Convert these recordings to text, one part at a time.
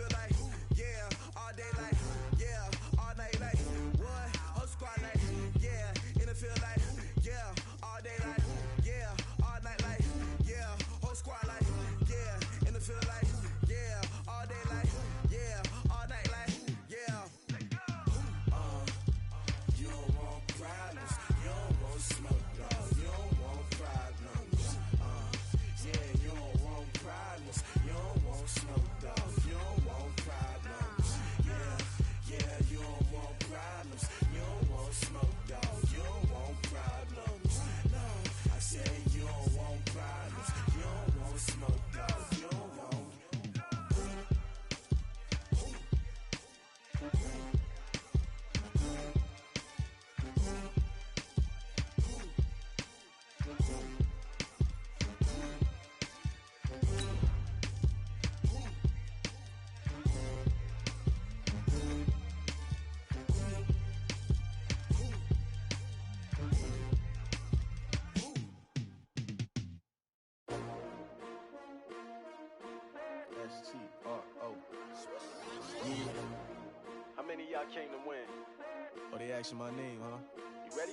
feel like, yeah, all day like, yeah, all night like, what? Whole squad like, yeah, in the field like, yeah, all day like, yeah, all night like, yeah, whole squad like, yeah, in the field like, yeah, all day like, yeah, all night like, yeah. You don't want problems, you don't want smoke, dog, you don't want problems. Yeah, you don't want problems, you don't want smoke, dog, you don't want problems. Yeah, you don't want problems, you don't want smoke, dog, you don't want problems. No, I said you don't want problems, you don't want smoke, dog, you don't want. S-T-R-O. Yeah. How many of y'all came to win? Oh, they asking my name, huh? You ready?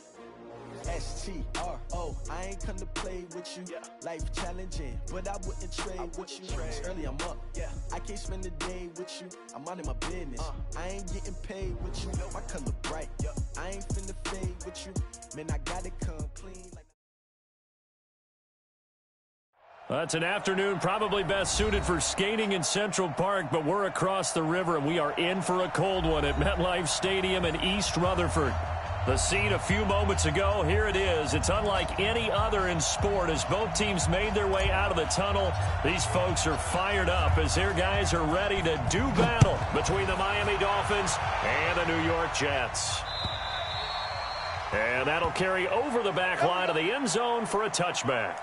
S-T-R-O. I ain't come to play with you. Yeah. Life challenging, but I wouldn't trade with you. It's early, I'm up. Yeah. I can't spend the day with you. I'm minding my business. I ain't getting paid with you. My color bright. Yeah. I ain't finna fade with you. Man, I gotta come clean like. That's an afternoon probably best suited for skating in Central Park, but we're across the river, and we are in for a cold one at MetLife Stadium in East Rutherford. The scene a few moments ago, here it is. It's unlike any other in sport as both teams made their way out of the tunnel. These folks are fired up as their guys are ready to do battle between the Miami Dolphins and the New York Jets. And that'll carry over the back line of the end zone for a touchback.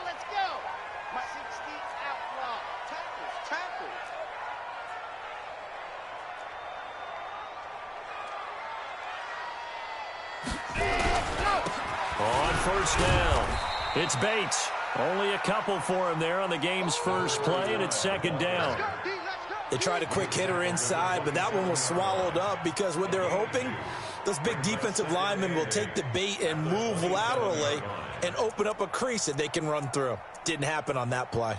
Let's go. My 16th outlaw. Tackles. On first down, it's Bates. Only a couple for him there on the game's first play, and it's second down. They tried a quick hitter inside, but that one was swallowed up because what they're hoping, those big defensive linemen will take the bait and move laterally and open up a crease that they can run through. Didn't happen on that play.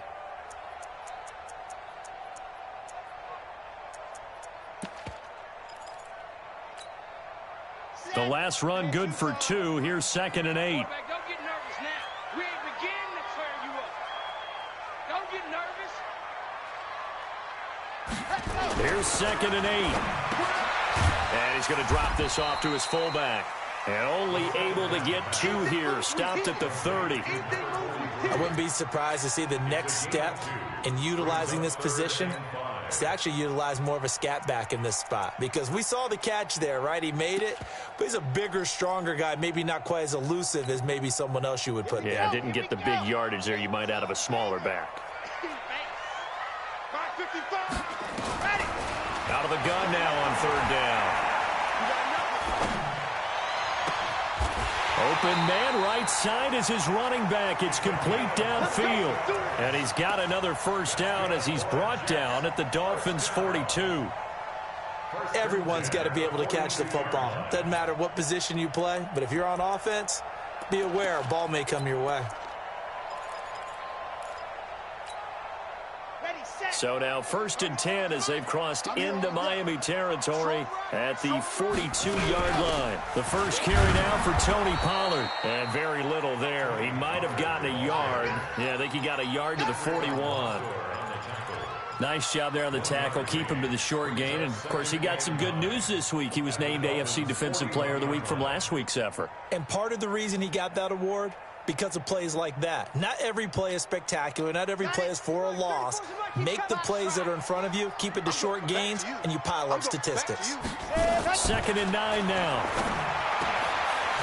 The last run good for 2. Here's 2nd and 8. Don't get nervous now. We ain't beginning to clear you up. Don't get nervous. Here's 2nd and 8. And he's going to drop this off to his fullback. And only able to get 2 here. Stopped at the 30. I wouldn't be surprised to see the next step in utilizing this position is to actually utilize more of a scat back in this spot. Because we saw the catch there, right? He made it, but he's a bigger, stronger guy, maybe not quite as elusive as maybe someone else you would put there. Yeah, didn't get the big yardage there you might out of a smaller back. Out of the gun now on 3rd down. Open man right side is his running back. It's complete downfield. And he's got another first down as he's brought down at the Dolphins' 42. Everyone's got to be able to catch the football. Doesn't matter what position you play, but if you're on offense, be aware a ball may come your way. So now 1st and 10 as they've crossed into Miami territory at the 42-yard line. The first carry now for Tony Pollard. And very little there. He might have gotten a yard. Yeah, I think he got a yard to the 41. Nice job there on the tackle. Keep him to the short gain. And, of course, he got some good news this week. He was named AFC Defensive Player of the Week from last week's effort. And part of the reason he got that award, because of plays like that. Not every play is spectacular. Not every play is for a loss. Make the plays that are in front of you, keep it to short gains, and you pile up statistics. 2nd and 9 now.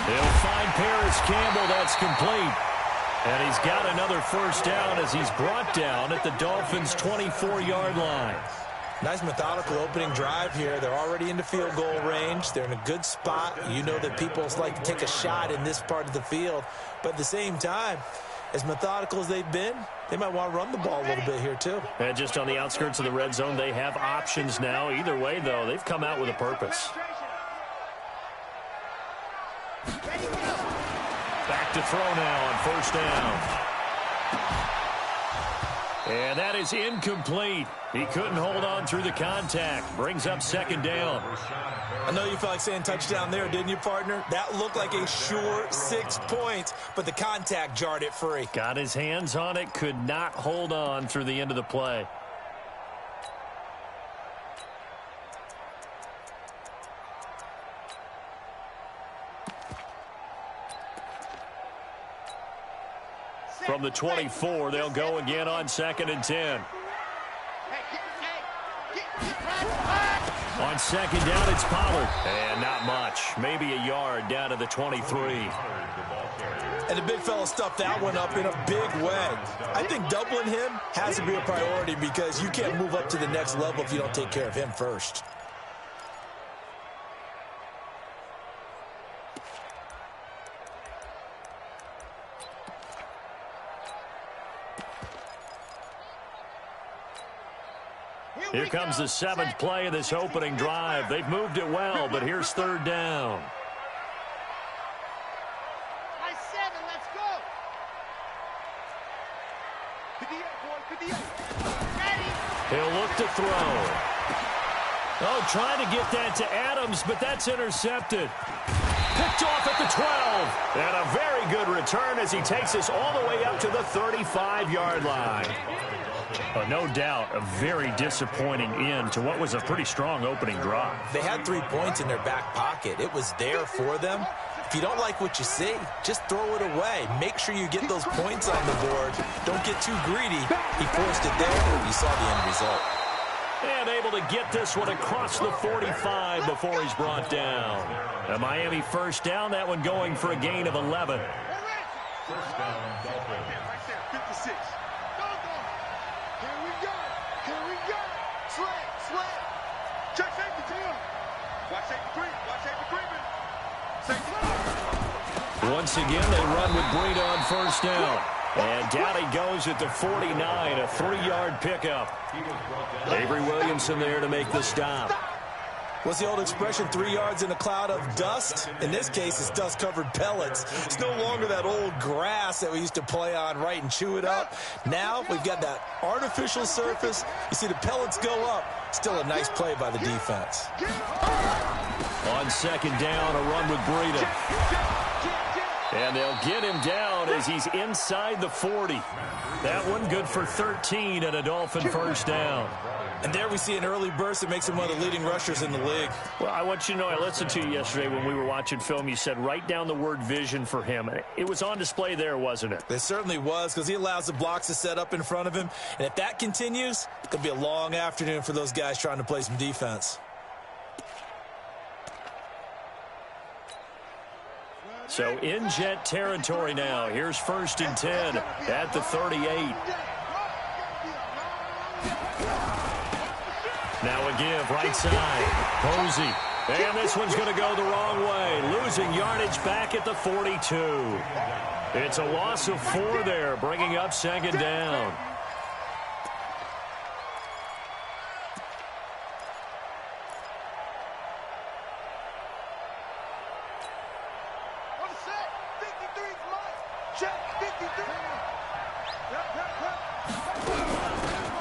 They'll find Paris Campbell. That's complete. And he's got another first down as he's brought down at the Dolphins' 24-yard line. Nice methodical opening drive here. They're already into field goal range. They're in a good spot. You know that people like to take a shot in this part of the field. But at the same time, as methodical as they've been, they might want to run the ball a little bit here too. And just on the outskirts of the red zone, they have options now. Either way, though, they've come out with a purpose. Back to throw now on first down. And that is incomplete. He couldn't hold on through the contact. Brings up 2nd down. I know you felt like saying touchdown there, didn't you, partner? That looked like a sure 6 points, but the contact jarred it free. Got his hands on it, could not hold on through the end of the play. From the 24, they'll go again on 2nd and 10. On 2nd down, it's Pollard. And not much. Maybe a yard down to the 23. And the big fella stuffed that one up in a big way. I think doubling him has to be a priority because you can't move up to the next level if you don't take care of him first. Here comes the 7th play of this opening drive. They've moved it well, but here's 3rd down. Let's go. He'll look to throw. Oh, trying to get that to Adams, but that's intercepted. Picked off at the 12. And a very good return as he takes us all the way up to the 35-yard line. No doubt a very disappointing end to what was a pretty strong opening drive. They had 3 points in their back pocket. It was there for them. If you don't like what you see, just throw it away. Make sure you get those points on the board. Don't get too greedy. He forced it there. You saw the end result. And able to get this one across the 45 before he's brought down. A Miami first down, that one going for a gain of 11. First down, Dolphins. 56. Here we go. Sled. Check safety, Tim. Watch safety creep. Safety. Once again, they run with Breida on first down. And down he goes at the 49, a 3-yard pickup. Avery Williamson there to make the stop. What's the old expression, 3 yards in a cloud of dust? In this case, it's dust-covered pellets. It's no longer that old grass that we used to play on, right, and chew it up. Now we've got that artificial surface. You see the pellets go up. Still a nice play by the defense. On 2nd down, a run with Breida. And they'll get him down as he's inside the 40. That one good for 13 and a Dolphin first down. And there we see an early burst that makes him one of the leading rushers in the league. Well, I want you to know, I listened to you yesterday when we were watching film. You said write down the word vision for him. It was on display there, wasn't it? It certainly was, because he allows the blocks to set up in front of him. And if that continues, it could be a long afternoon for those guys trying to play some defense. So in Jet territory now. Here's 1st and 10 at the 38. Now a give, right side. Posey. And this one's going to go the wrong way. Losing yardage back at the 42. It's a loss of 4 there, bringing up 2nd down.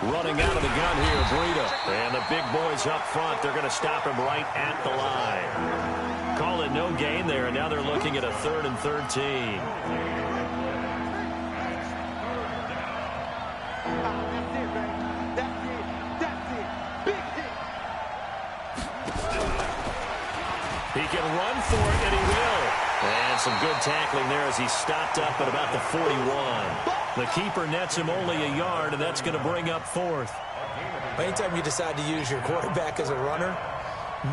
Running out of the gun here, Breida. And the big boys up front, they're going to stop him right at the line. Call it no gain there, and now they're looking at a 3rd and 13. He can run for it, and he will. And some good tackling there as he stopped up at about the 41. The keeper nets him only a yard, and that's going to bring up fourth. Anytime you decide to use your quarterback as a runner,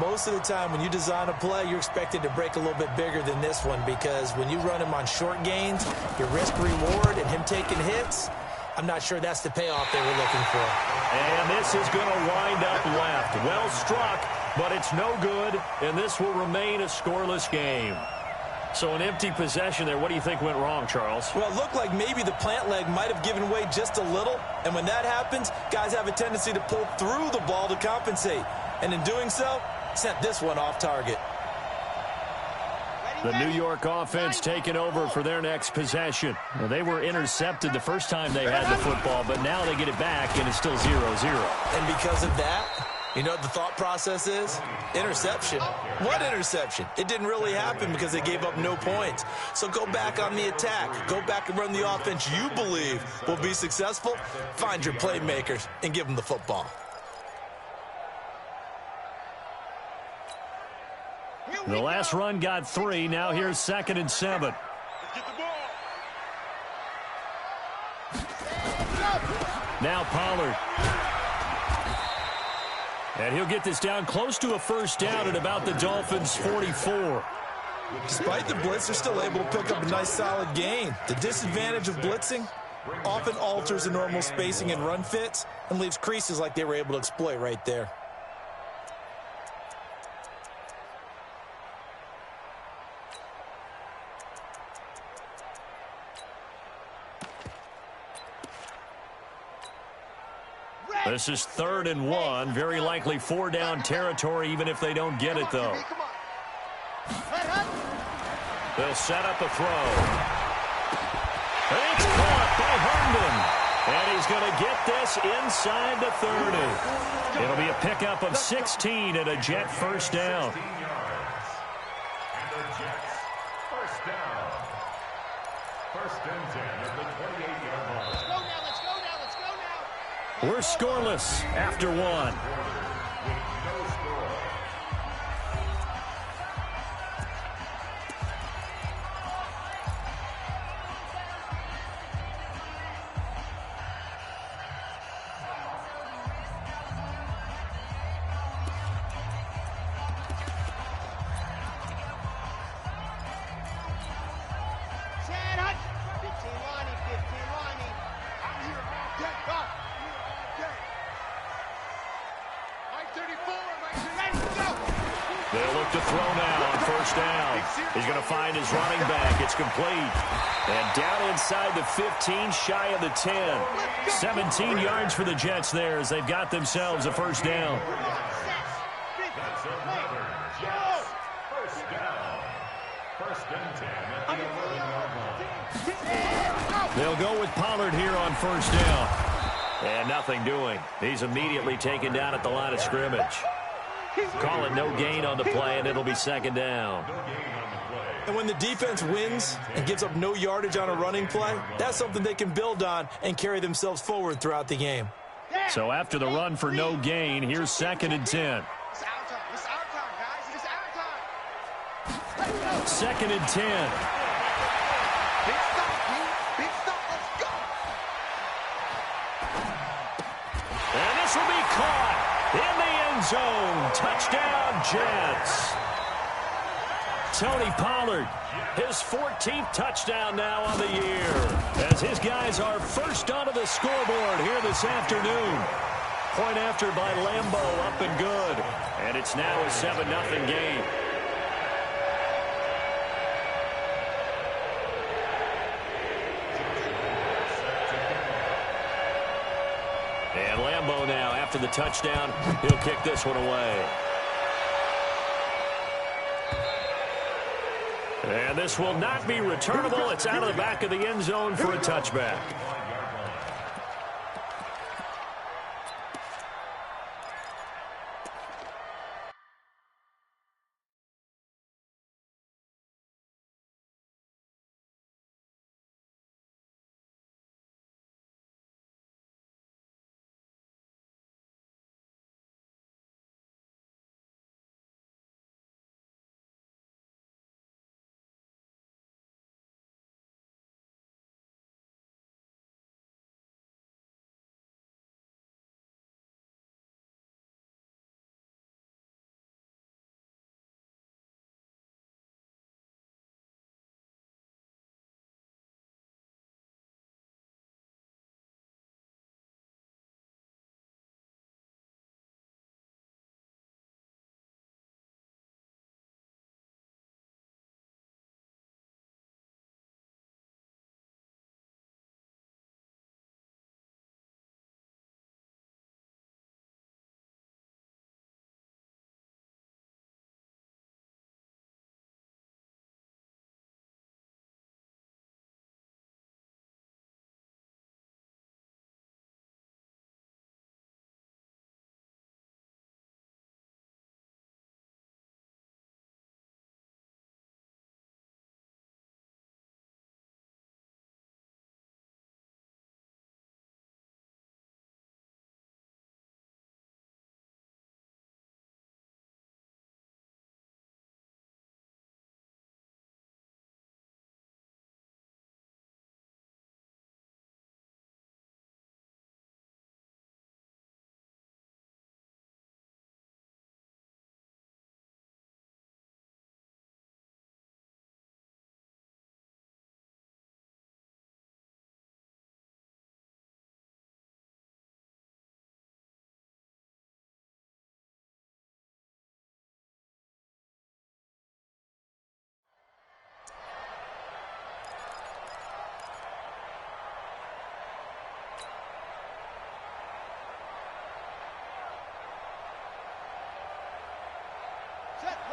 most of the time when you design a play, you're expected to break a little bit bigger than this one, because when you run him on short gains, your risk-reward and him taking hits, I'm not sure that's the payoff they were looking for. And this is going to wind up left. Well struck, but it's no good, and this will remain a scoreless game. So an empty possession there. What do you think went wrong, Charles? Well, it looked like maybe the plant leg might have given way just a little, and when that happens, guys have a tendency to pull through the ball to compensate, and in doing so, sent this one off target. The New York offense taking over for their next possession. Well, they were intercepted the first time they had the football, but now they get it back, and it's still 0-0. And because of that, you know what the thought process is? Interception. What interception? It didn't really happen because they gave up no points. So go back on the attack. Go back and run the offense you believe will be successful. Find your playmakers and give them the football. The last run got 3. Now here's 2nd and 7. Get the ball. Now Pollard. And he'll get this down close to a first down at about the Dolphins' 44. Despite the blitz, they're still able to pick up a nice solid gain. The disadvantage of blitzing often alters the normal spacing and run fits and leaves creases like they were able to exploit right there. This is 3rd and 1. Very likely 4-down territory, even if they don't get it, though. They'll set up a throw. It's caught by Herndon. And he's going to get this inside the 30. It'll be a pickup of 16 and a Jet first down. We're scoreless after 1. They'll look to throw now on first down. He's going to find his running back. It's complete. And down inside the 15, shy of the 10. 17 yards for the Jets there as they've got themselves a first down. They'll go with Pollard here on first down. And nothing doing. He's immediately taken down at the line of scrimmage. Call it no gain on the play, and it'll be 2nd down. And when the defense wins and gives up no yardage on a running play, that's something they can build on and carry themselves forward throughout the game. So after the run for no gain, here's 2nd and 10. It's our time. It's our time, guys. It's our time. 2nd and 10. Big stop, dude. Big stop. Let's go. And this will be caught in the end zone. Touchdown, Jets. Tony Pollard, his 14th touchdown now on the year, as his guys are first onto the scoreboard here this afternoon. Point after by Lambeau, up and good. And it's now a 7-0 game. And Lambeau now, after the touchdown, he'll kick this one away. And this will not be returnable. It's out of the back of the end zone for a touchback.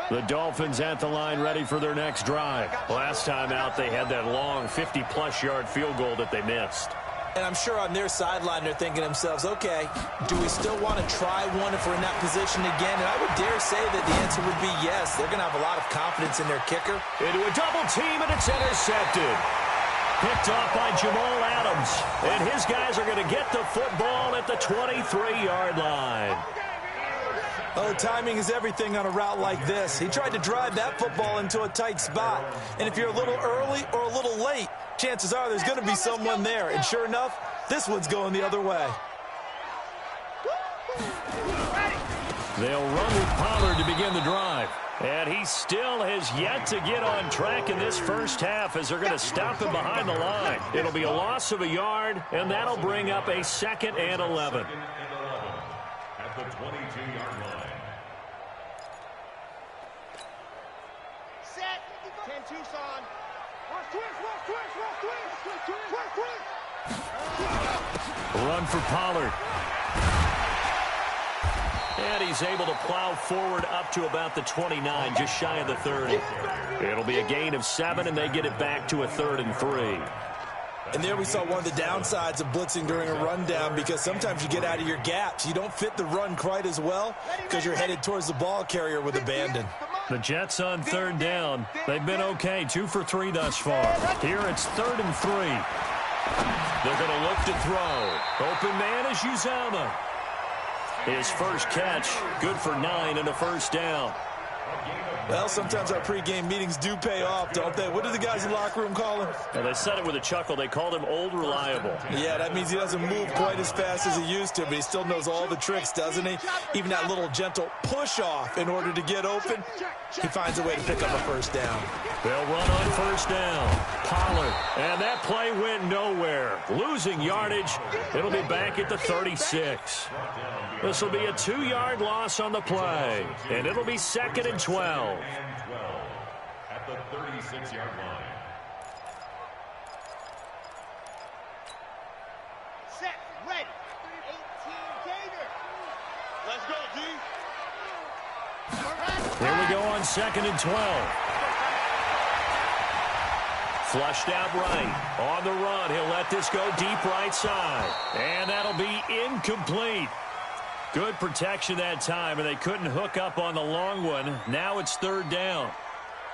The Dolphins at the line ready for their next drive. Last time out, they had that long 50-plus yard field goal that they missed. And I'm sure on their sideline they're thinking to themselves, okay, do we still want to try one if we're in that position again? And I would dare say that the answer would be yes. They're going to have a lot of confidence in their kicker. Into a double team, and it's intercepted. Picked off by Jamal Adams. And his guys are going to get the football at the 23-yard line. Oh, timing is everything on a route like this. He tried to drive that football into a tight spot. And if you're a little early or a little late, chances are there's going to be someone there. And sure enough, this one's going the other way. They'll run with Pollard to begin the drive. And he still has yet to get on track in this first half as they're going to stop him behind the line. It'll be a loss of a yard, and that'll bring up a 2nd and 11. At the 22-yard line. Set. 10 Tucson. Run for Pollard. And he's able to plow forward up to about the 29, just shy of the 30. It'll be a gain of 7, and they get it back to a 3rd and 3. And there we saw one of the downsides of blitzing during a rundown, because sometimes you get out of your gaps. You don't fit the run quite as well because you're headed towards the ball carrier with abandon. The Jets on 3rd down. They've been okay, 2 for 3 thus far. Here it's 3rd and 3. They're going to look to throw. Open man is Uzama. His first catch, good for 9 and a first down. Well, sometimes our pregame meetings do pay off, don't they? What do the guys in the locker room call him? Well, they said it with a chuckle. They called him Old Reliable. Yeah, that means he doesn't move quite as fast as he used to, but he still knows all the tricks, doesn't he? Even that little gentle push-off in order to get open, he finds a way to pick up a first down. They'll run on first down. Pollard. And that play went nowhere. Losing yardage. It'll be back at the 36. This will be a 2-yard loss on the play. And it'll be 2nd and 12. At the 36-yard line. Set. Ready. 18 Gator. Let's go, D. Here we go on 2nd and 12. Flushed out right. On the run. He'll let this go deep right side. And that'll be incomplete. Good protection that time, and they couldn't hook up on the long one. Now it's 3rd down.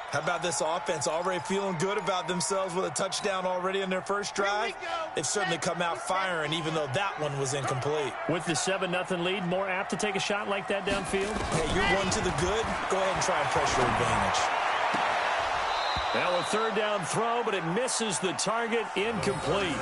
How about this offense already feeling good about themselves with a touchdown already in their first drive? They've certainly come out firing, even though that one was incomplete. With the 7-0 lead, more apt to take a shot like that downfield? Hey, you're one to the good. Go ahead and try and press your advantage. Now a 3rd down throw, but it misses the target, incomplete.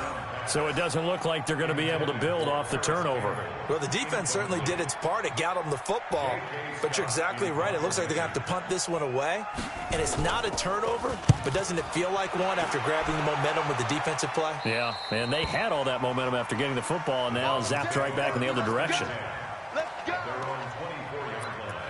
So it doesn't look like they're going to be able to build off the turnover. Well, the defense certainly did its part. It got them the football. But you're exactly right. It looks like they're going to have to punt this one away. And it's not a turnover, but doesn't it feel like one after grabbing the momentum with the defensive play? Yeah, and they had all that momentum after getting the football, and now zapped right back in the other direction. Let's go. They're on 24-yard line.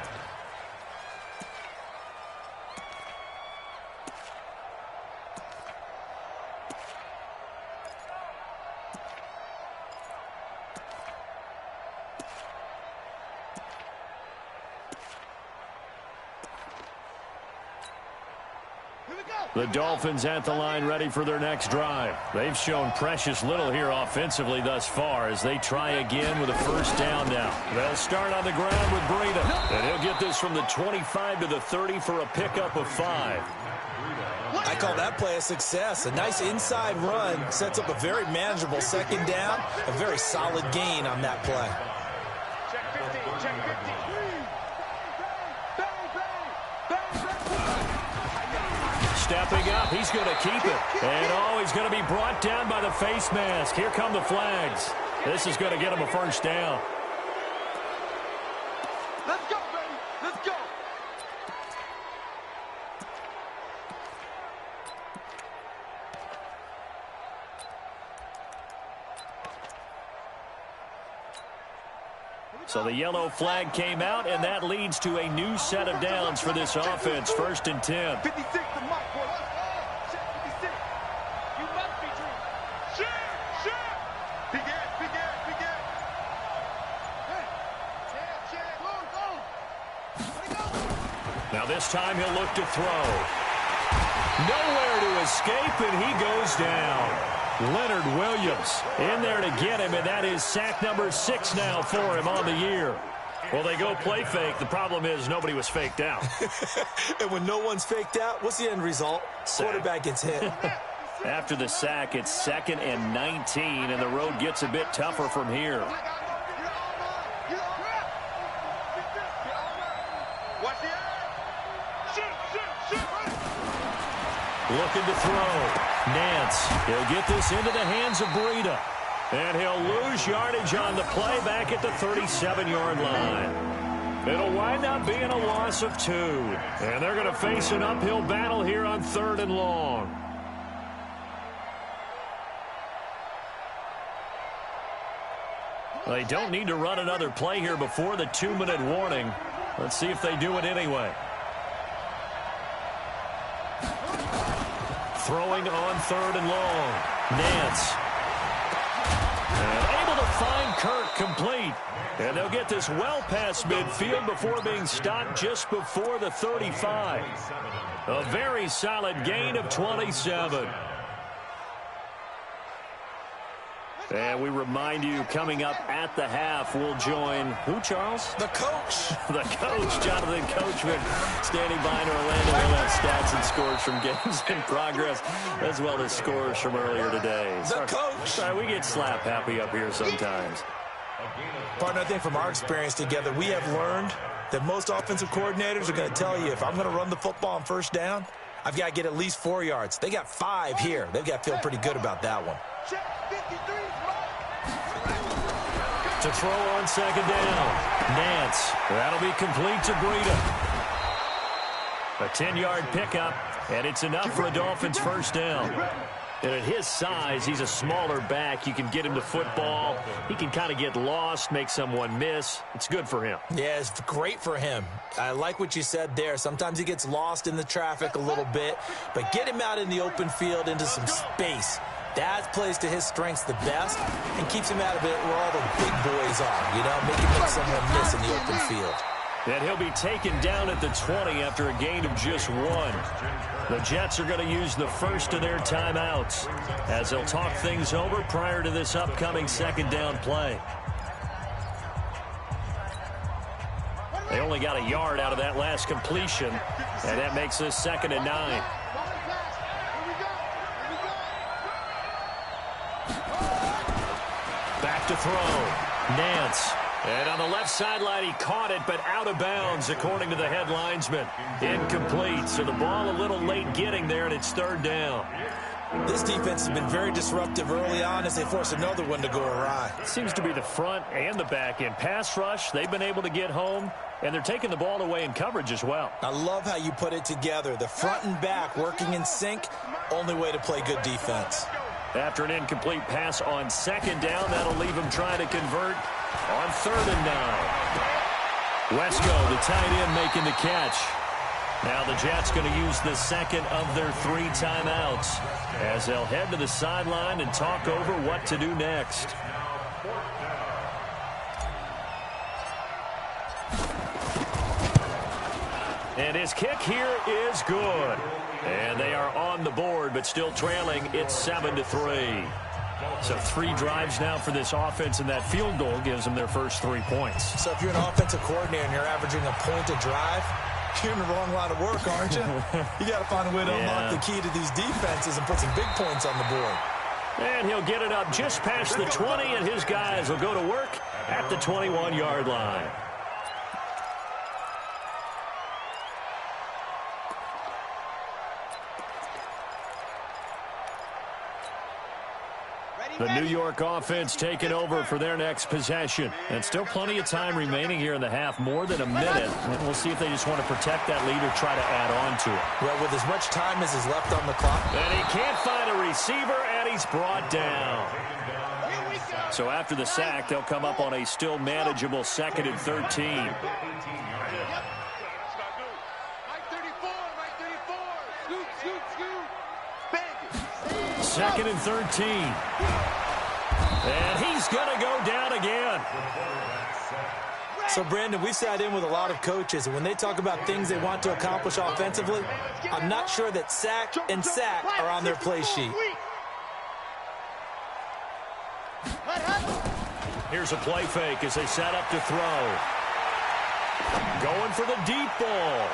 The Dolphins at the line ready for their next drive. They've shown precious little here offensively thus far as they try again with a first down now. They'll start on the ground with Gridiron, and he'll get this from the 25 to the 30 for a pickup of 5. I call that play a success. A nice inside run sets up a very manageable 2nd down. A very solid gain on that play. Check 15. Check 15. Stepping up, he's going to keep it. And, he's going to be brought down by the face mask. Here come the flags. This is going to get him a first down. Let's go, baby. Let's go. So the yellow flag came out, and that leads to a new set of downs for this offense. 1st and 10. 56 to Mike, boy. Check 56. You must be true. Check. Big ass, big ass, big ass. Hey. Check. Go. Now this time he'll look to throw. Nowhere to escape, and he goes down. Leonard Williams in there to get him, and that is sack number 6 now for him on the year. Well, they go play fake. The problem is nobody was faked out. And when no one's faked out, what's the end result? Sack. Quarterback gets hit. After the sack, it's 2nd and 19, and the road gets a bit tougher from here. Looking to throw. Nance. He'll get this into the hands of Breida. And he'll lose yardage on the play back at the 37-yard line. It'll wind up being a loss of 2. And they're going to face an uphill battle here on 3rd and long. They don't need to run another play here before the 2-minute warning. Let's see if they do it anyway. Throwing on 3rd and long. Nance. And able to find Kirk complete. And they'll get this well past midfield before being stopped just before the 35. A very solid gain of 27. And we remind you, coming up at the half, we'll join who, Charles? The coach. The coach, Jonathan Coachman, standing by in Orlando. We'll have stats and scores from games in progress, as well as scores from earlier today. The coach. Sorry, we get slap happy up here sometimes. Partner, I think from our experience together, we have learned that most offensive coordinators are going to tell you, if I'm going to run the football on 1st down, I've got to get at least 4 yards. They got 5 here. They've got to feel pretty good about that one. To throw on 2nd down. Nance. That'll be complete to Breida. A 10-yard pickup, and it's enough for a Dolphins 1st down. And at his size, he's a smaller back. You can get him to football. He can kind of get lost, make someone miss. It's good for him. Yeah, it's great for him. I like what you said there. Sometimes he gets lost in the traffic a little bit, but get him out in the open field into some space. That plays to his strengths the best and keeps him out of it where all the big boys are, you know, make someone miss in the open field. And he'll be taken down at the 20 after a gain of just 1. The Jets are going to use the first of their timeouts as they'll talk things over prior to this upcoming 2nd down play. They only got a yard out of that last completion, and that makes this 2nd and 9. Back to throw. Nance. And on the left sideline, he caught it, but out of bounds, according to the head linesman. Incomplete, so the ball a little late getting there, and it's 3rd down. This defense has been very disruptive early on as they force another one to go awry. Seems to be the front and the back end. Pass rush, they've been able to get home, and they're taking the ball away in coverage as well. I love how you put it together. The front and back working in sync, only way to play good defense. After an incomplete pass on 2nd down, that'll leave him trying to convert on 3rd and 9. Wesco, the tight end, making the catch. Now the Jets going to use the 2nd of their 3 timeouts as they'll head to the sideline and talk over what to do next. And his kick here is good. And they are on the board, but still trailing. It's 7-3. So 3 drives now for this offense, and that field goal gives them their first 3 points. So if you're an offensive coordinator and you're averaging a point a drive, you're in the wrong line of work, aren't you? You got to find a way to unlock the key to these defenses and put some big points on the board. And he'll get it up just past the 20, and his guys will go to work at the 21-yard line. The New York offense taking over for their next possession. And still plenty of time remaining here in the half, more than a minute. And we'll see if they just want to protect that lead or try to add on to it. Well, with as much time as is left on the clock. And he can't find a receiver, and he's brought down. So after the sack, they'll come up on a still manageable 2nd and 13. 2nd and 13. And he's going to go down again. So, Brandon, we've sat in with a lot of coaches, and when they talk about things they want to accomplish offensively, I'm not sure that sack and sack are on their play sheet. Here's a play fake as they set up to throw. Going for the deep ball.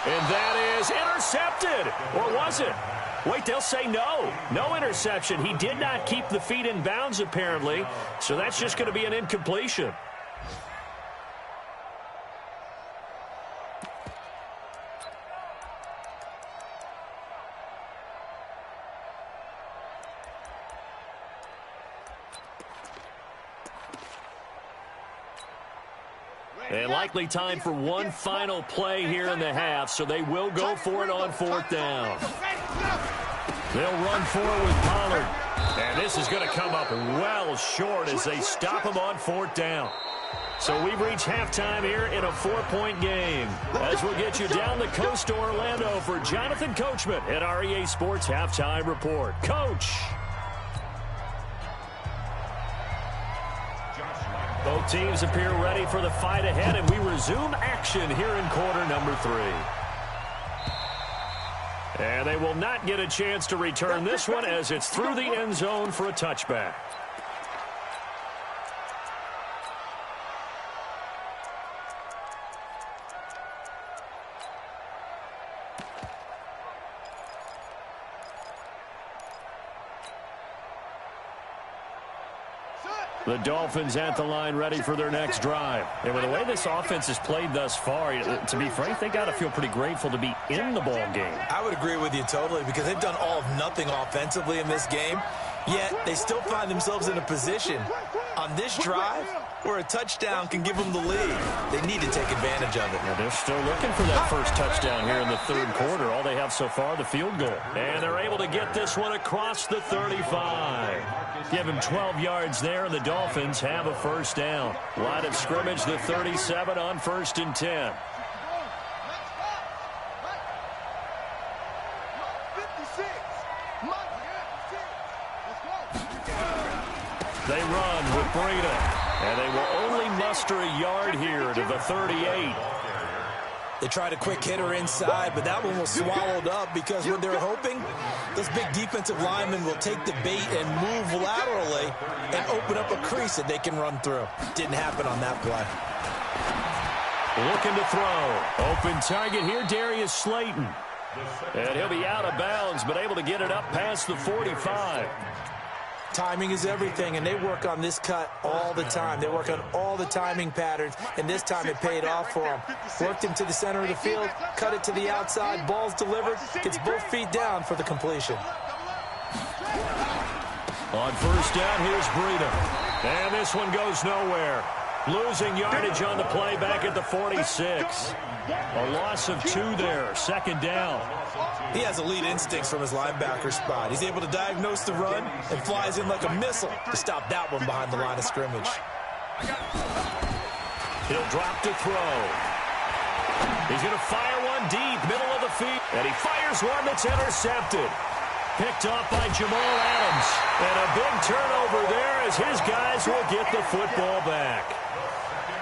And that is intercepted. Or was it? Wait, they'll say no. No interception. He did not keep the feet in bounds, apparently. So that's just going to be an incompletion. And likely time for one final play here in the half, so they will go for it on fourth down. They'll run for it with Pollard. And this is going to come up well short as they stop him on fourth down. So we've reached halftime here in a 4-point game. As we'll get you down the coast to Orlando for Jonathan Coachman at our EA Sports Halftime Report. Coach. Both teams appear ready for the fight ahead, and we resume action here in quarter number 3. And they will not get a chance to return this one as it's through the end zone for a touchback. The Dolphins at the line ready for their next drive. And with the way this offense has played thus far, to be frank, they got to feel pretty grateful to be in the ball game. I would agree with you totally because they've done all of nothing offensively in this game, yet they still find themselves in a position on this drive where a touchdown can give them the lead. They need to take advantage of it. Now they're still looking for that first touchdown here in the third quarter. All they have so far, the field goal. And they're able to get this one across the 35. Give him 12 yards there, and the Dolphins have a first down. Line of scrimmage, the 37 on 1st and 10. They run with Breida. And they will only muster a yard here to the 38. They tried a quick hitter inside, but that one was swallowed up because what they're hoping, this big defensive lineman will take the bait and move laterally and open up a crease that they can run through. Didn't happen on that play. Looking to throw. Open target here, Darius Slayton. And he'll be out of bounds, but able to get it up past the 45. Timing is everything, and they work on this cut all the time. They work on all the timing patterns, and this time it paid off for them. Worked him to the center of the field, cut it to the outside, ball's delivered, gets both feet down for the completion. On first down, here's Breida. And this one goes nowhere. Losing yardage on the play back at the 46. A loss of 2 there, second down. He has elite instincts from his linebacker spot. He's able to diagnose the run and flies in like a missile to stop that one behind the line of scrimmage. He'll drop to throw. He's going to fire one deep, middle of the field. And he fires one that's intercepted. Picked off by Jamal Adams. And a big turnover there as his guys will get the football back.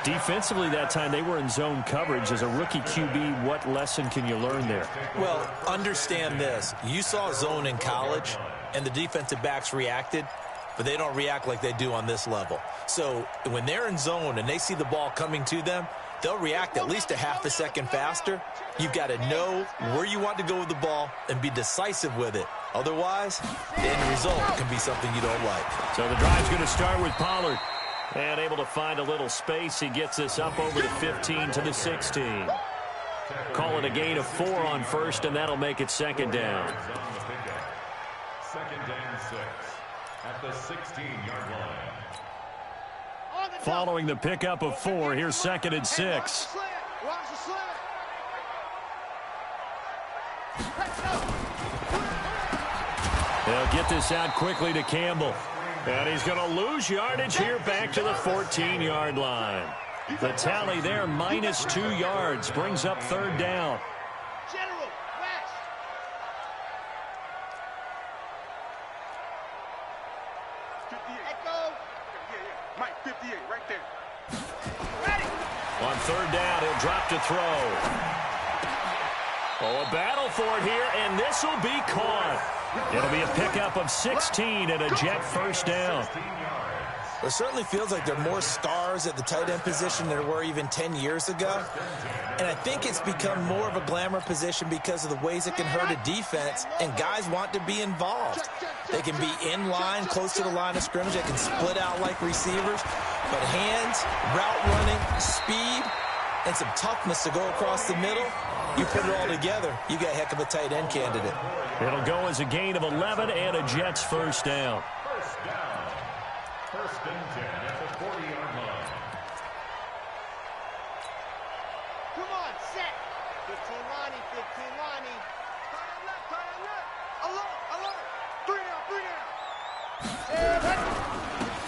Defensively that time, they were in zone coverage. As a rookie QB, what lesson can you learn there? Well, understand this. You saw zone in college, and the defensive backs reacted, but they don't react like they do on this level. So when they're in zone and they see the ball coming to them, they'll react at least a half a second faster. You've got to know where you want to go with the ball and be decisive with it. Otherwise, the end result can be something you don't like. So the drive's going to start with Pollard. And able to find a little space. He gets this up over the 15 to the 16. Call it a gain of 4 on first, and that'll make it second down. Second down 6 at the 16-yard line. Following the pickup of 4, here's second and 6. They'll get this out quickly to Campbell. And he's going to lose yardage here back to the 14-yard line. The tally there, minus 2 yards, brings up third down. General, West. Echo. Yeah. Mike, 58, right there. Ready. On third down, he'll drop to throw. Oh, a battle for it here, and this will be caught. It'll be a pickup of 16 and a Jet first down. It certainly feels like there are more stars at the tight end position than there were even 10 years ago. And I think it's become more of a glamour position because of the ways it can hurt a defense, and guys want to be involved. They can be in line, close to the line of scrimmage. They can split out like receivers. But hands, route running, speed, and some toughness to go across the middle, you put it all together, you got a heck of a tight end candidate. It'll go as a gain of 11 and a Jets first down. First and 10 at the 40-yard line. Come on, set. 15 Lonnie, 15 Lonnie. Tie him left. Alert. 3 down.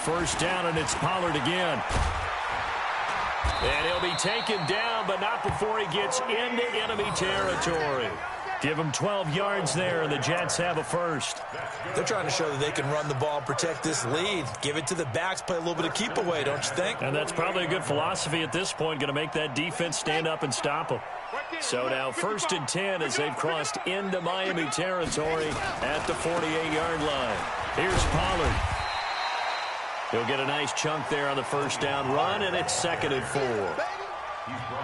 First down, and it's Pollard again. And he'll be taken down, but not before he gets into enemy territory. Give him 12 yards there, and the Jets have a first. They're trying to show that they can run the ball and protect this lead. Give it to the backs, play a little bit of keep away, don't you think? And that's probably a good philosophy at this point, going to make that defense stand up and stop them. So now first and 10 as they've crossed into Miami territory at the 48-yard line. Here's Pollard. He'll get a nice chunk there on the first down run, and it's second and 4.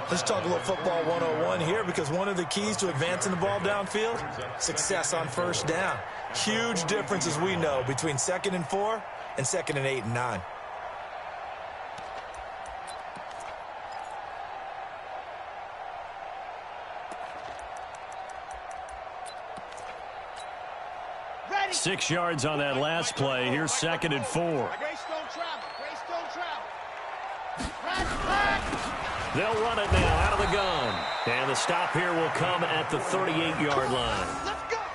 Let's talk a little football 101 here, because one of the keys to advancing the ball downfield, success on first down. Huge difference, as we know, between 2nd and 4 and 2nd and 8 and 9. Ready. 6 yards on that last play. Here's second and 4. Grace don't travel. They'll run it now out of the gun. And the stop here will come at the 38-yard line.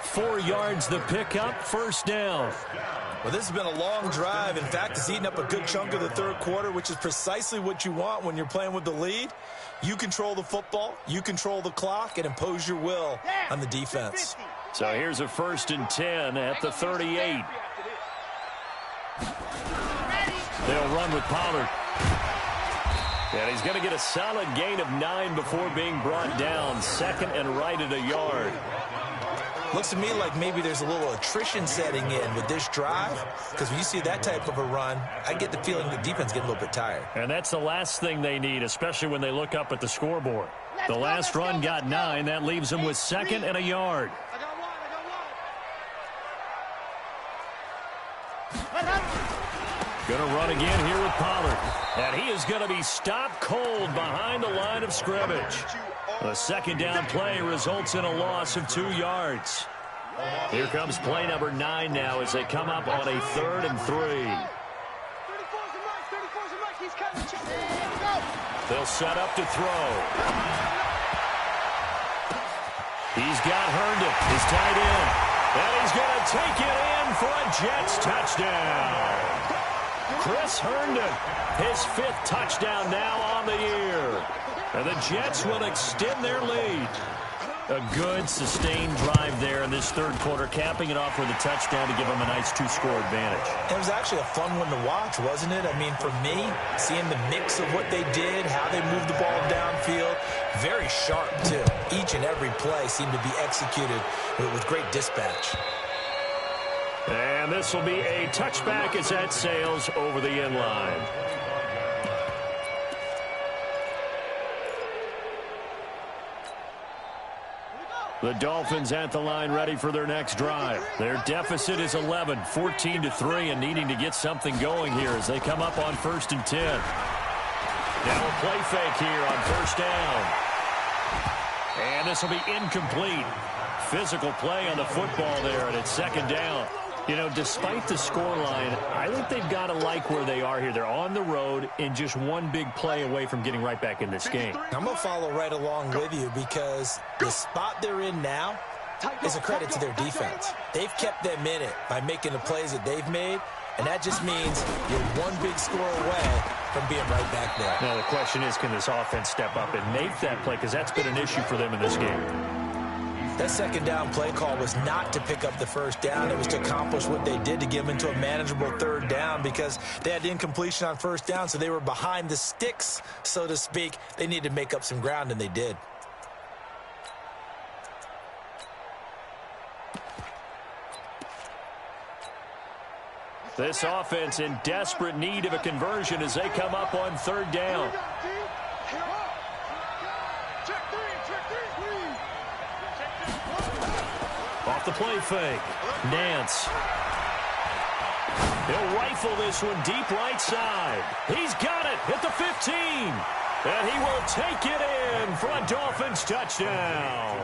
4 yards the pickup, first down. Well, this has been a long drive. In fact, it's eaten up a good chunk of the third quarter, which is precisely what you want when you're playing with the lead. You control the football, you control the clock, and impose your will on the defense. So here's a first and 10 at the 38. They'll run with Pollard. And he's going to get a solid gain of 9 before being brought down. Second and right at a yard. Looks to me like maybe there's a little attrition setting in with this drive, because when you see that type of a run, I get the feeling the defense getting a little bit tired. And that's the last thing they need, especially when they look up at the scoreboard. The last run got 9. That leaves them with second and a yard. Going to run again here with Pollard. And he is going to be stopped cold behind the line of scrimmage. The second down play results in a loss of 2 yards. Here comes play number 9 now as they come up on a 3rd and 3. They'll set up to throw. He's got Herndon, his tight end. And he's going to take it in for a Jets touchdown. Chris Herndon, his 5th touchdown now on the year. And the Jets will extend their lead. A good, sustained drive there in this third quarter, capping it off with a touchdown to give them a nice 2-score advantage. It was actually a fun one to watch, wasn't it? I mean, for me, seeing the mix of what they did, how they moved the ball downfield, very sharp, too. Each and every play seemed to be executed with great dispatch. And this will be a touchback as that sails over the end line. The Dolphins at the line ready for their next drive. Their deficit is 11, 14-3, and needing to get something going here as they come up on 1st and 10. Now a play fake here on first down. And this will be incomplete. Physical play on the football there, and it's second down. You know, despite the scoreline, I think they've got to like where they are here. They're on the road and just one big play away from getting right back in this game. I'm going to follow right along with you, because the spot they're in now is a credit to their defense. They've kept them in it by making the plays that they've made, and that just means you're one big score away from being right back there. Now the question is, can this offense step up and make that play? Because that's been an issue for them in this game. That second down play call was not to pick up the first down. It was to accomplish what they did, to get them into a manageable third down, because they had incompletion on first down, so they were behind the sticks, so to speak. They needed to make up some ground, and they did. This offense in desperate need of a conversion as they come up on third down. Off the play fake. Nance. He'll rifle this one deep right side. He's got it at the 15. And he will take it in for a Dolphins touchdown.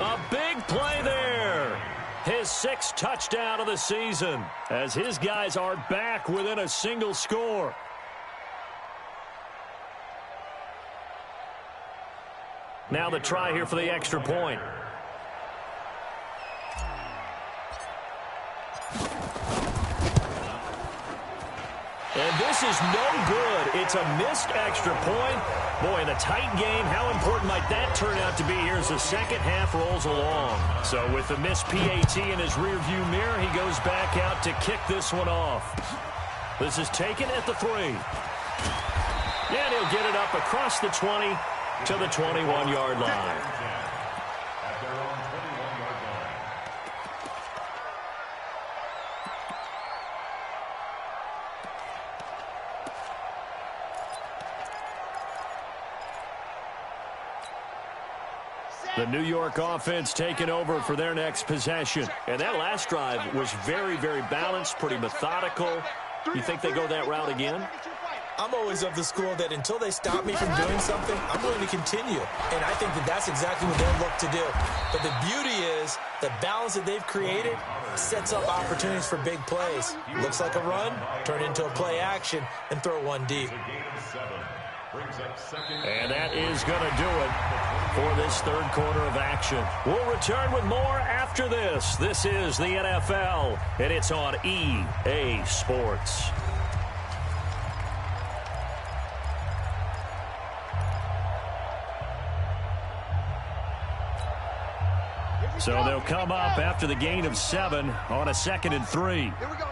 A big play there. His 6th touchdown of the season as his guys are back within a single score. Now the try here for the extra point. And this is no good. It's a missed extra point. Boy, in a tight game, how important might that turn out to be here as the second half rolls along? So with the missed PAT in his rearview mirror, he goes back out to kick this one off. This is taken at the 3. And he'll get it up across the 20 to the 21-yard line. The New York offense taking over for their next possession. And that last drive was very, very balanced, pretty methodical. You think they go that route again? I'm always of the school that until they stop me from doing something, I'm going to continue. And I think that that's exactly what they'll look to do. But the beauty is the balance that they've created sets up opportunities for big plays. Looks like a run, turn into a play action, and throw one deep. And that is going to do it for this third quarter of action. We'll return with more after this. This is the NFL, and it's on EA Sports. So they'll come up after the gain of 7 on a 2nd and 3. Here we go.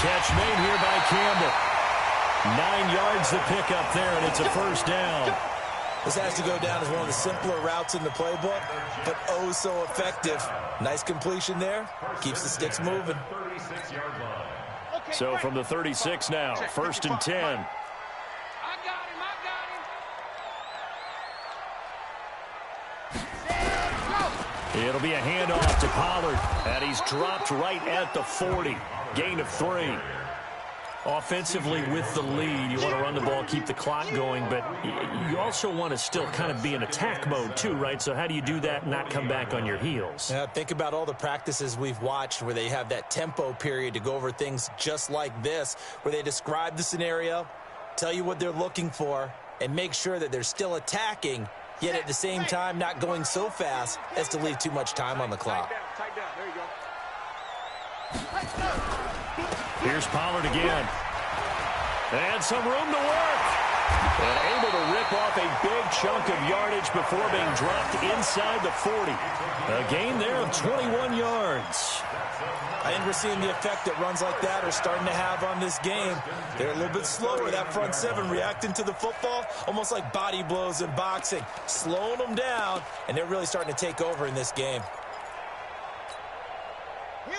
Catch made here by Campbell. 9 yards to pick up there, and it's a first down. This has to go down as one of the simpler routes in the playbook, but oh so effective. Nice completion there. Keeps the sticks moving. So from the 36 now, 1st and 10. It'll be a handoff to Pollard, and he's dropped right at the 40. Gain of 3. Offensively with the lead, you want to run the ball, keep the clock going, but you also want to still kind of be in attack mode too, right? So how do you do that and not come back on your heels? Yeah, think about all the practices we've watched where they have that tempo period to go over things just like this, where they describe the scenario, tell you what they're looking for, and make sure that they're still attacking, yet at the same time not going so fast as to leave too much time on the clock. Tight down. There you go. Here's Pollard again. And some room to work. And able to rip off a big chunk of yardage before being dropped inside the 40. A gain there of 21 yards. I think we're seeing the effect that runs like that are starting to have on this game. They're a little bit slower, that front 7, reacting to the football, almost like body blows in boxing, slowing them down, and they're really starting to take over in this game.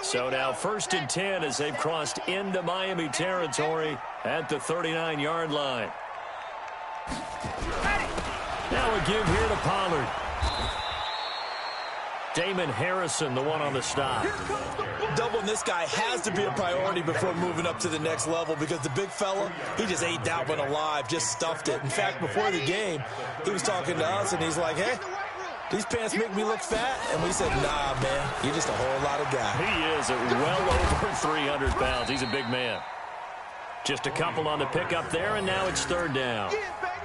So now 1st and 10 as they've crossed into Miami territory at the 39-yard line. Now a give here to Pollard. Damon Harrison, the one on the stop. Doubling this guy has to be a priority before moving up to the next level, because the big fella, he just ate that one alive, just stuffed it. In fact, before the game, he was talking to us, and he's like, hey, these pants make me look fat? And we said, nah, man, you're just a whole lot of guy. He is at well over 300 pounds. He's a big man. Just a couple on the pickup there, and now it's 3rd down.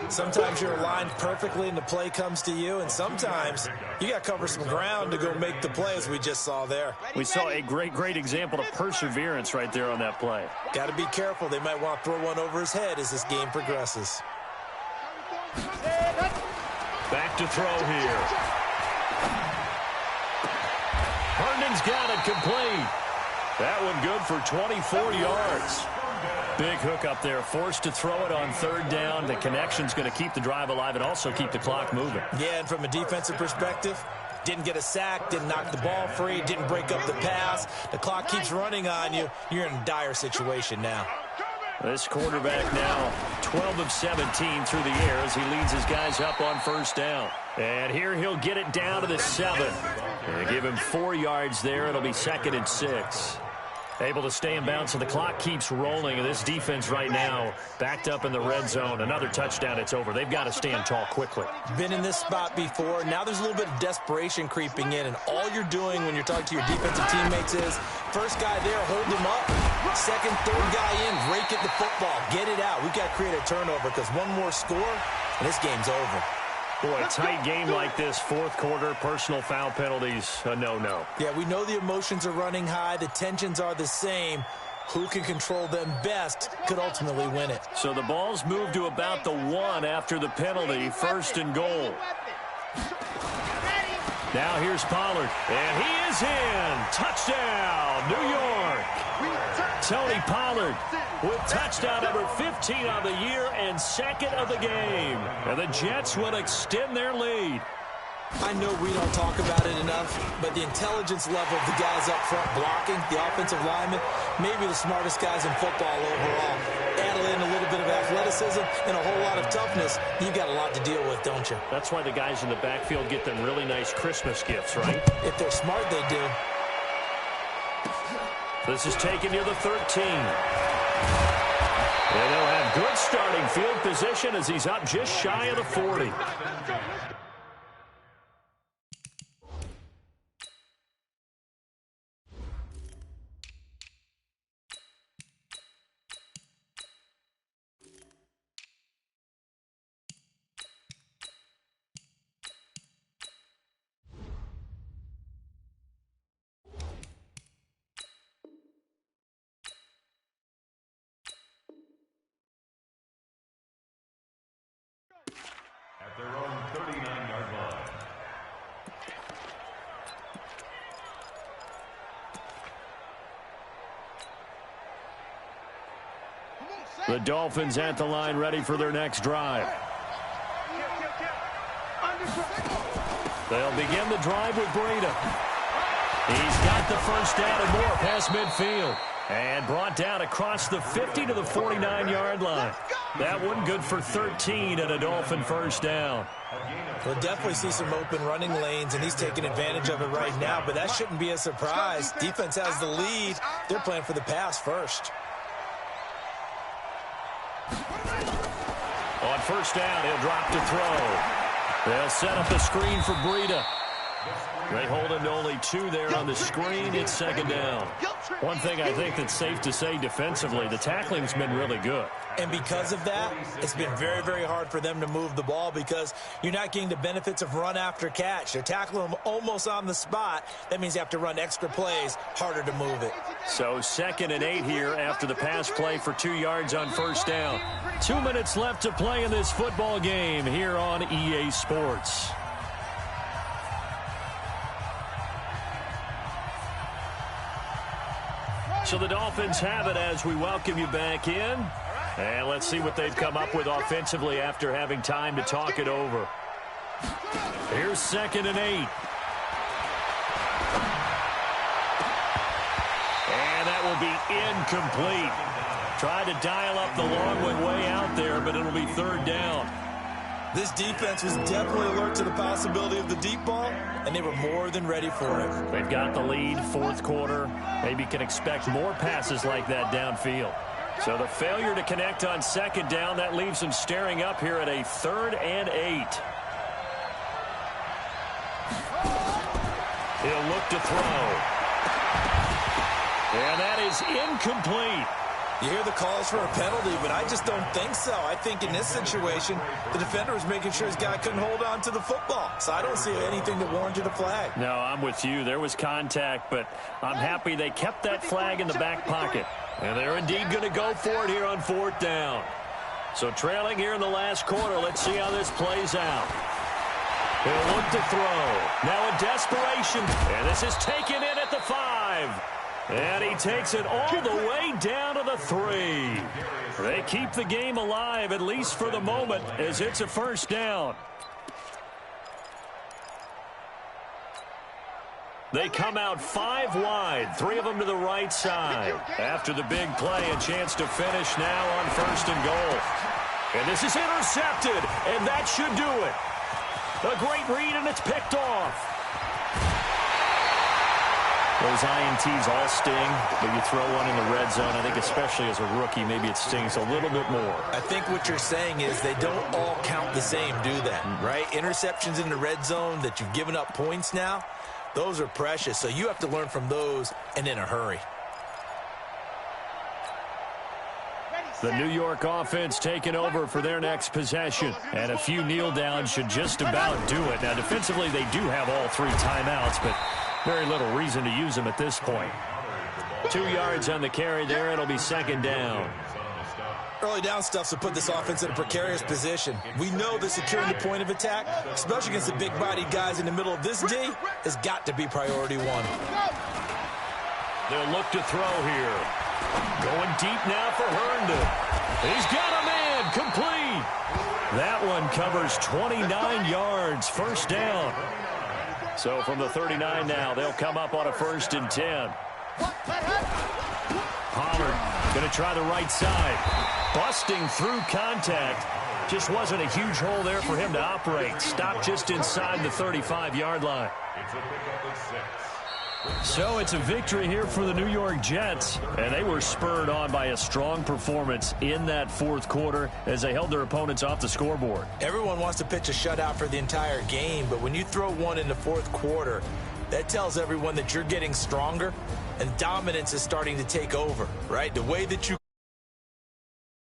Sometimes you're aligned perfectly and the play comes to you, and sometimes you got to cover some ground to go make the play, as we just saw there. We saw a great example of perseverance right there on that play. Got to be careful. They might want to throw one over his head as this game progresses. Back to throw here. Herndon's got it complete. That one good for 24 yards. Big hook up there, forced to throw it on third down. The connection's going to keep the drive alive and also keep the clock moving. Yeah, and from a defensive perspective, didn't get a sack, didn't knock the ball free, didn't break up the pass. The clock keeps running on you. You're in a dire situation now. This quarterback now 12 of 17 through the air as he leads his guys up on first down. And here he'll get it down to the 7. They give him 4 yards there. It'll be 2nd and 6. Able to stay in bounds, and the clock keeps rolling. And this defense right now backed up in the red zone. Another touchdown, it's over. They've got to stand tall quickly. Been in this spot before. Now there's a little bit of desperation creeping in, and all you're doing when you're talking to your defensive teammates is first guy there, hold him up. Second, third guy in, rake at the football. Get it out. We've got to create a turnover because one more score, and this game's over. Boy, a tight game like this, fourth quarter, personal foul penalties, a no-no. Yeah, we know the emotions are running high. The tensions are the same. Who can control them best could ultimately win it. So the ball's moved to about the 1 after the penalty, 1st and goal. Now here's Pollard, and he is in. Touchdown, New York. Tony Pollard with touchdown number 15 on the year and 2nd of the game. And the Jets will extend their lead. I know we don't talk about it enough, but the intelligence level of the guys up front blocking, the offensive linemen, maybe the smartest guys in football overall. Add in a little bit of athleticism and a whole lot of toughness, you've got a lot to deal with, don't you? That's why the guys in the backfield get them really nice Christmas gifts, right? If they're smart, they do. This is taken near the 13. And they'll have good starting field position as he's up just shy of the 40. At their own 39-yard line. The Dolphins at the line, ready for their next drive. They'll begin the drive with Breida. He's got the first down and more past midfield. And brought down across the 50 to the 49-yard line. That one good for 13 and a Dolphin first down. We'll definitely see some open running lanes, and he's taking advantage of it right now, but that shouldn't be a surprise. Defense has the lead. They're playing for the pass first. On first down, he'll drop to throw. They'll set up the screen for Breida. They hold him to only 2 there on the screen. It's 2nd down. One thing I think that's safe to say defensively, the tackling's been really good. And because of that, it's been very, very hard for them to move the ball because you're not getting the benefits of run after catch. They're tackling them almost on the spot. That means you have to run extra plays, harder to move it. So 2nd and 8 here after the pass play for 2 yards on first down. 2 minutes left to play in this football game here on EA Sports. So the Dolphins have it as we welcome you back in. And let's see what they've come up with offensively after having time to talk it over. Here's 2nd and 8. And that will be incomplete. Tried to dial up the long one way out there, but it'll be 3rd down. This defense was definitely alert to the possibility of the deep ball, and they were more than ready for it. They've got the lead, 4th quarter. Maybe can expect more passes like that downfield. So the failure to connect on 2nd down, that leaves them staring up here at a 3rd and 8. He'll look to throw. And that is incomplete. You hear the calls for a penalty, but I just don't think so. I think in this situation, the defender was making sure his guy couldn't hold on to the football. So I don't see anything that warranted a flag. No, I'm with you. There was contact, but I'm happy they kept that flag in the back pocket. And they're indeed going to go for it here on 4th down. So trailing here in the last quarter, let's see how this plays out. He'll look to throw. Now in desperation. And this is taken in at the 5. And he takes it all the way down to the 3. They keep the game alive, at least for the moment, as it's a first down. They come out 5 wide, 3 of them to the right side. After the big play, a chance to finish now on 1st and goal. And this is intercepted, and that should do it. A great read, and it's picked off. Those INTs all sting, but you throw one in the red zone. I think especially as a rookie, maybe it stings a little bit more. I think what you're saying is they don't all count the same, do they? Right? Interceptions in the red zone that you've given up points now, those are precious. So you have to learn from those and in a hurry. The New York offense taking over for their next possession. And a few kneel downs should just about do it. Now, defensively, they do have all 3 timeouts, but very little reason to use them at this point. 2 yards on the carry there. It'll be 2nd down. Early down stuff to put this offense in a precarious position. We know that securing the point of attack, especially against the big-bodied guys in the middle of this D, has got to be priority 1. They'll look to throw here. Going deep now for Herndon. He's got a man. Complete. That one covers 29 yards. First down. So from the 39 now, they'll come up on a 1st and 10. Pollard going to try the right side. Busting through contact. Just wasn't a huge hole there for him to operate. Stopped just inside the 35-yard line. It's a pickup of 6. So it's a victory here for the New York Jets, and they were spurred on by a strong performance in that 4th quarter as they held their opponents off the scoreboard. Everyone wants to pitch a shutout for the entire game, but when you throw one in the 4th quarter, that tells everyone that you're getting stronger and dominance is starting to take over, right? The way that you